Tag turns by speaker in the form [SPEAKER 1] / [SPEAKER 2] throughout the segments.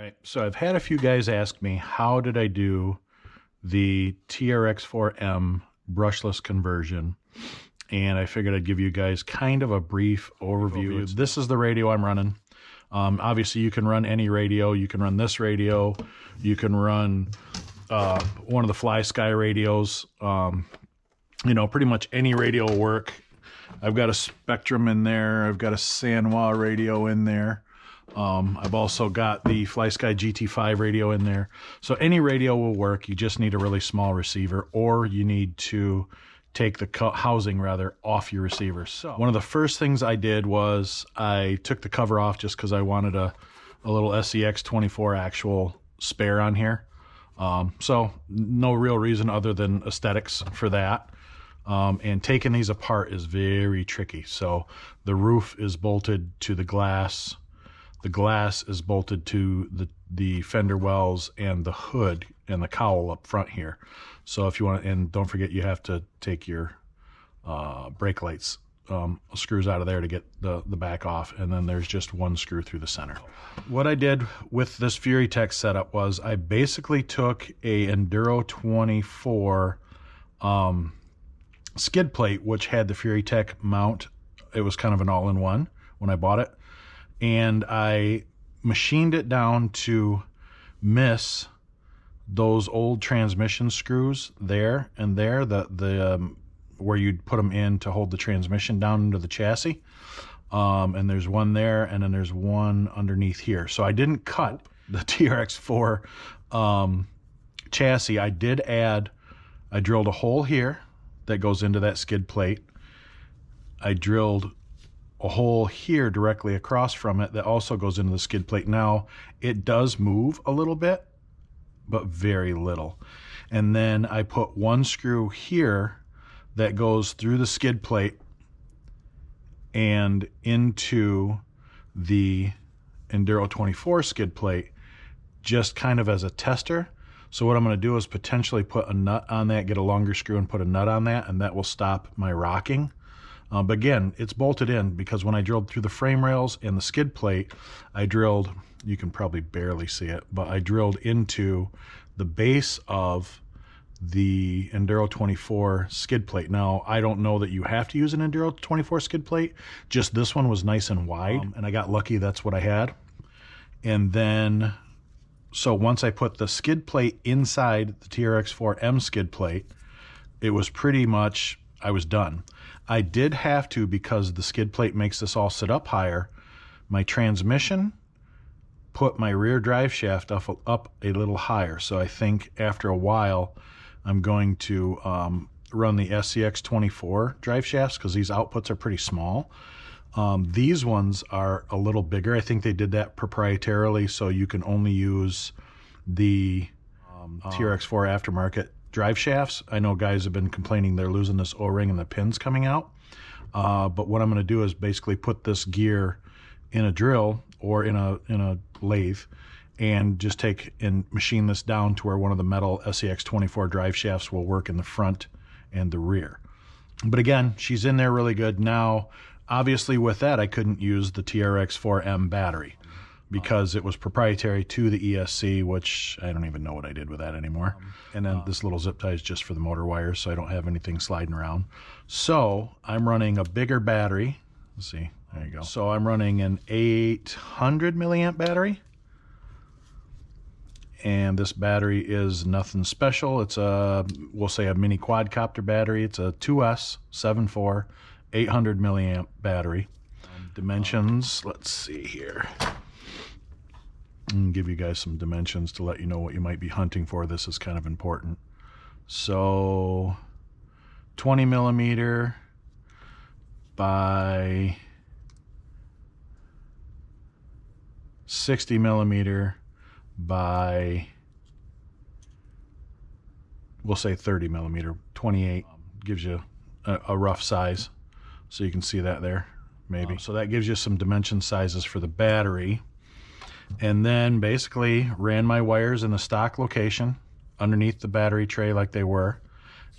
[SPEAKER 1] right, so I've had a few guys ask me, how did I do the TRX4M brushless conversion? And I figured I'd give you guys kind of a brief overview. This is the radio I'm running. Obviously, you can run any radio. You can run this radio. You can run one of the Fly Sky radios. You know, pretty much any radio will work. I've got a Spectrum in there. I've got a Sanwa radio in there. I've also got the Fly Sky GT5 radio in there. So any radio will work. You just need a really small receiver, or you need to take the housing rather off your receiver. So one of the first things I did was I took the cover off just because I wanted a little SEX24 actual spare on here. So no real reason other than aesthetics for that. And taking these apart is very tricky. So the roof is bolted to the glass. The glass is bolted to the fender wells and the hood and the cowl up front here. So if you want to, and don't forget you have to take your brake lights screws out of there to get the back off, and then there's just one screw through the center. What I did with this Fury Tech setup was I basically took a Enduro 24 skid plate, which had the Fury Tech mount. It was kind of an all-in-one when I bought it, and I machined it down to miss those old transmission screws there and there, where you'd put them in to hold the transmission down into the chassis. And there's one there, and then there's one underneath here. So I didn't cut the TRX4 chassis. I drilled a hole here that goes into that skid plate. I drilled a hole here directly across from it that also goes into the skid plate. Now, it does move a little bit, but very little. And then I put one screw here that goes through the skid plate and into the Enduro 24 skid plate, just kind of as a tester. So what I'm going to do is potentially put a nut on that, get a longer screw and put a nut on that, and that will stop my rocking. But again, it's bolted in because when I drilled through the frame rails and the skid plate, I drilled, you can probably barely see it, but I drilled into the base of the Enduro 24 skid plate. Now, I don't know that you have to use an Enduro 24 skid plate. Just this one was nice and wide, and I got lucky that's what I had. And then, so once I put the skid plate inside the TRX4M skid plate, it was pretty much, I was done. I did have to, because the skid plate makes this all sit up higher, my transmission put my rear drive shaft up a little higher. So I think after a while, I'm going to run the SEX24 drive shafts because these outputs are pretty small. These ones are a little bigger. I think they did that proprietarily, so you can only use the TRX4 aftermarket drive shafts. I know guys have been complaining they're losing this O-ring and the pins coming out. But what I'm going to do is basically put this gear in a drill or in a lathe and just take and machine this down to where one of the metal SEX24 drive shafts will work in the front and the rear. But again, she's in there really good. Now, obviously with that, I couldn't use the TRX4M battery because it was proprietary to the ESC, which I don't even know what I did with that anymore. And then this little zip tie is just for the motor wires, so I don't have anything sliding around. So I'm running a bigger battery. Let's see, there you go. So I'm running an 800 milliamp battery. And this battery is nothing special. It's we'll say a mini quadcopter battery. It's a 2S74 800 milliamp battery. Dimensions, let's see here. And give you guys some dimensions to let you know what you might be hunting for. This is kind of important. So 20 millimeter by 60 millimeter by, we'll say 30 millimeter. 28 gives you a rough size, so you can see that there maybe. So that gives you some dimension sizes for the battery. And then basically ran my wires in the stock location underneath the battery tray like they were,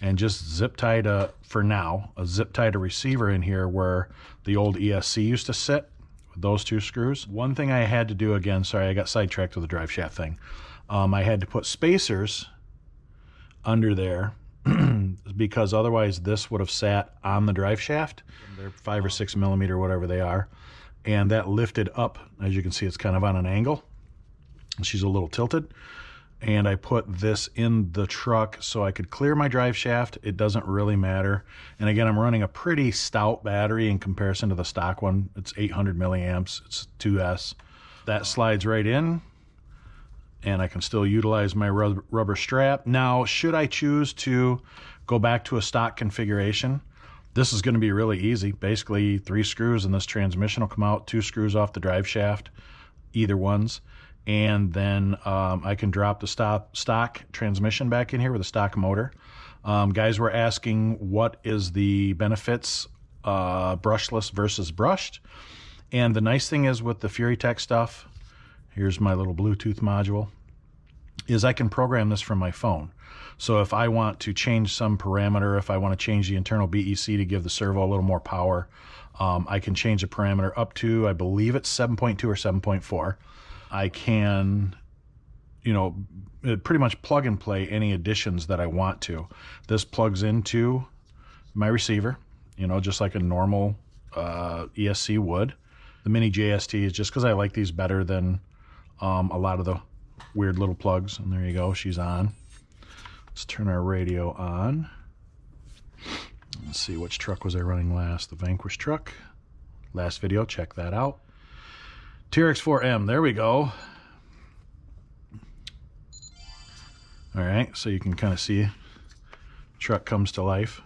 [SPEAKER 1] and just zip tied for now, zip tied a receiver in here where the old ESC used to sit with those 2 screws. One thing I had to do again, sorry, I got sidetracked with the drive shaft thing. I had to put spacers under there because otherwise this would have sat on the drive shaft. They're 5 or 6 millimeter, whatever they are. And that lifted up. As you can see, it's kind of on an angle. She's a little tilted. And I put this in the truck so I could clear my drive shaft. It doesn't really matter. And again, I'm running a pretty stout battery in comparison to the stock one. It's 800 milliamps. It's 2S. That slides right in, and I can still utilize my rubber strap. Now, should I choose to go back to a stock configuration, this is going to be really easy. Basically, 3 screws and this transmission will come out, 2 screws off the drive shaft, either ones. And then I can drop the stock transmission back in here with a stock motor. Guys were asking what is the benefits brushless versus brushed. And the nice thing is with the FuryTech stuff, here's my little Bluetooth module, is I can program this from my phone. So if I want to change some parameter, if I want to change the internal BEC to give the servo a little more power, I can change the parameter up to, I believe it's 7.2 or 7.4. I can, you know, pretty much plug and play any additions that I want to. This plugs into my receiver, you know, just like a normal ESC would. The mini JST is just because I like these better than a lot of the weird little plugs. And there you go, she's on. Let's turn our radio on. Let's see, which truck was I running last? The Vanquish truck. Last video, check that out. TRX4M, there we go. All right, so you can kind of see the truck comes to life.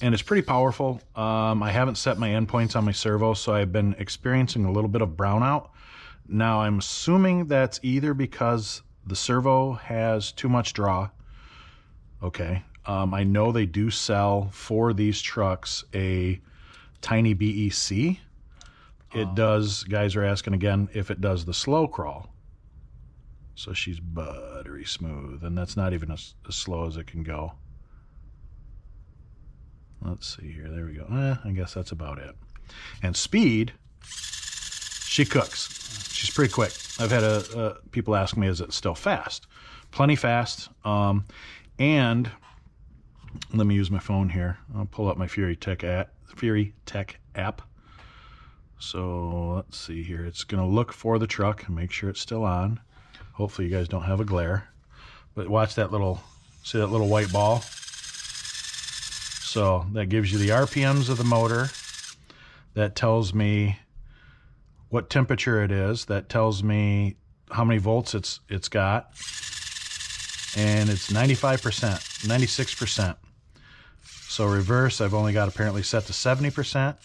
[SPEAKER 1] And it's pretty powerful. I haven't set my endpoints on my servo, so I've been experiencing a little bit of brownout. Now I'm assuming that's either because the servo has too much draw. Okay, I know they do sell for these trucks a tiny BEC. It does, guys are asking again, if it does the slow crawl. So she's buttery smooth, and that's not even as slow as it can go. Let's see here, there we go. I guess that's about it. And speed, she cooks. She's pretty quick. I've had people ask me, is it still fast? Plenty fast. And let me use my phone here. I'll pull up my FuryTech app. So let's see here. It's going to look for the truck and make sure it's still on. Hopefully you guys don't have a glare. But watch that little, see that little white ball? So that gives you the RPMs of the motor. That tells me what temperature it is. That tells me how many volts it's got. And it's 95%, 96%. So reverse, I've only got apparently set to 70%.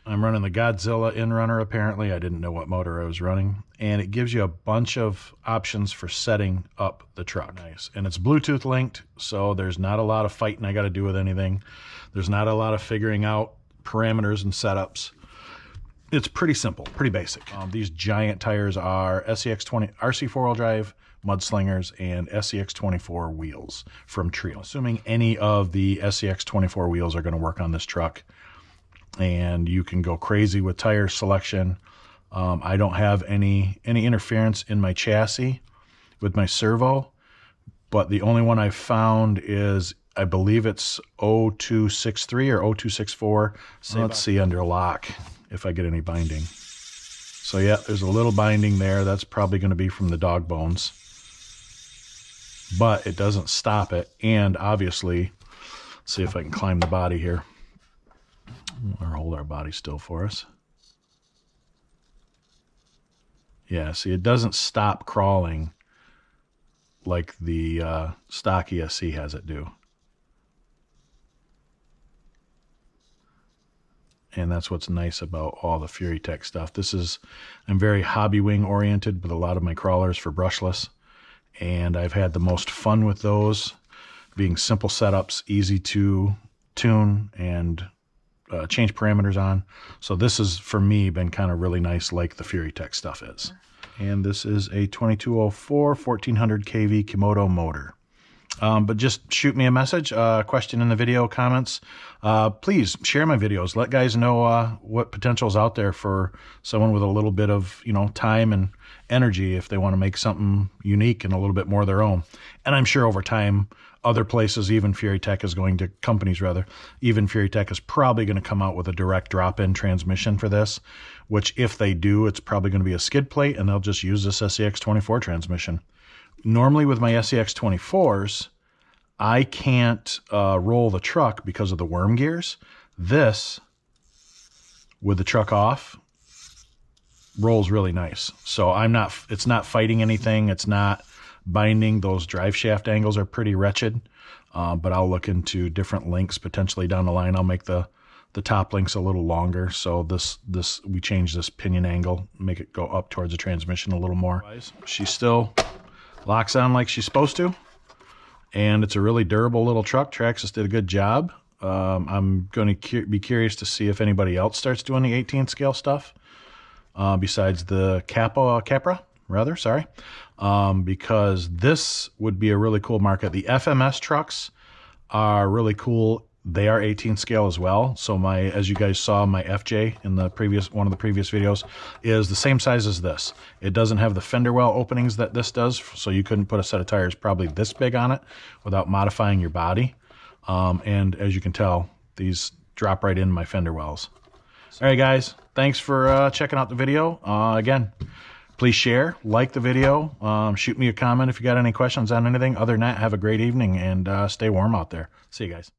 [SPEAKER 1] I'm running the Godzilla in-runner apparently. I didn't know what motor I was running. And it gives you a bunch of options for setting up the truck. Nice. And it's Bluetooth linked, so there's not a lot of fighting I got to do with anything. There's not a lot of figuring out parameters and setups. It's pretty simple, pretty basic. These giant tires are SCX20 RC four-wheel drive mudslingers and SCX24 wheels from Trio. Assuming any of the SCX24 wheels are going to work on this truck, and you can go crazy with tire selection. I don't have any interference in my chassis with my servo, but the only one I've found is, I believe it's 0263 or 0264. So let's see under lock if I get any binding. So yeah, there's a little binding there. That's probably going to be from the dog bones, but it doesn't stop it. And obviously, let's see if I can climb the body here. Or hold our body still for us. Yeah, see, it doesn't stop crawling like the stock ESC has it do. And that's what's nice about all the FuryTech stuff. I'm very hobby wing oriented with a lot of my crawlers for brushless. And I've had the most fun with those, being simple setups, easy to tune and change parameters on. So this has, for me, been kind of really nice like the FuryTech stuff is. And this is a 2204 1400 kV Komodo motor. But just shoot me a message, question in the video, comments. Please share my videos. Let guys know what potential is out there for someone with a little bit of, time and energy if they want to make something unique and a little bit more of their own. And I'm sure over time, other places, even Fury Tech is going to, companies rather, even Fury Tech is probably going to come out with a direct drop-in transmission for this, which if they do, it's probably going to be a skid plate and they'll just use this SCX24 transmission. Normally with my SCX24s, I can't roll the truck because of the worm gears. This, with the truck off, rolls really nice. So it's not fighting anything. It's not binding. Those drive shaft angles are pretty wretched. But I'll look into different links potentially down the line. I'll make the top links a little longer. So we change this pinion angle, make it go up towards the transmission a little more. She still locks on like she's supposed to. And it's a really durable little truck. Traxxas did a good job. I'm going to be curious to see if anybody else starts doing the 18 scale stuff besides the Capra, because this would be a really cool market. The FMS trucks are really cool. They are 18 scale as well. So as you guys saw, my FJ in one of the previous videos is the same size as this. It doesn't have the fender well openings that this does, so you couldn't put a set of tires probably this big on it without modifying your body. And as you can tell, these drop right in my fender wells. All right, guys, thanks for checking out the video. Again, please share, like the video, shoot me a comment if you got any questions on anything. Other than that, have a great evening and stay warm out there. See you guys.